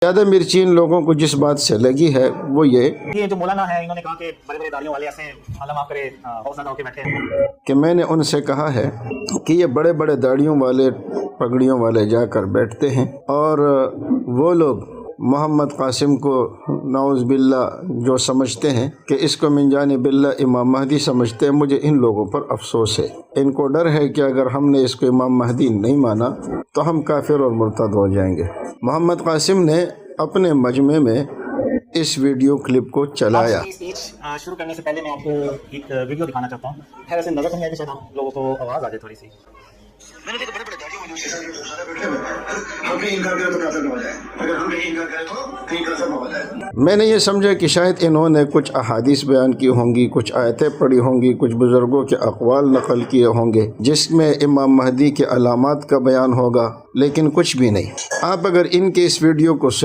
زیادہ مرچی ان لوگوں کو جس بات سے لگی ہے وہ یہ جو مولانا ہے انہوں نے کہا کہ بڑے بڑے داڑھیوں والے ایسے اللہ معاف کرے بہت زیادہ ہو کے بیٹھے ہیں کہ میں نے ان سے کہا ہے کہ یہ بڑے بڑے داڑھیوں والے پگڑیوں والے جا کر بیٹھتے ہیں، اور وہ لوگ محمد قاسم کو نعوذ باللہ جو سمجھتے ہیں کہ اس کو من جانب اللہ امام مہدی سمجھتے ہیں، مجھے ان لوگوں پر افسوس ہے۔ ان کو ڈر ہے کہ اگر ہم نے اس کو امام مہدی نہیں مانا تو ہم کافر اور مرتد ہو جائیں گے۔ محمد قاسم نے اپنے مجمع میں اس ویڈیو کلپ کو چلایا۔ اسپیچ شروع کرنے سے پہلے میں آپ کو ایک ویڈیو دکھانا چاہتا ہوں۔ خیر ایسے نظر تو نہیں آئی، شاید ہم لوگوں کو آواز آ جائے تھوڑی سی۔ میں نے دیکھا بڑے بڑے داڑھیوں والے ہم کہیں انکار کریں تو کافر ہو جائے، اگر ہم کہیں انکار کریں تو کہیں کافر ہو جائے۔ میں نے یہ سمجھا کہ شاید انہوں نے کچھ احادیث بیان کی ہوں گی، کچھ آیتیں پڑھی ہوں گی، کچھ بزرگوں کے اقوال نقل کیے ہوں گے جس میں امام مہدی کے علامات کا بیان ہوگا، لیکن کچھ بھی نہیں۔ آپ اگر ان کے اس ویڈیو کو سنیں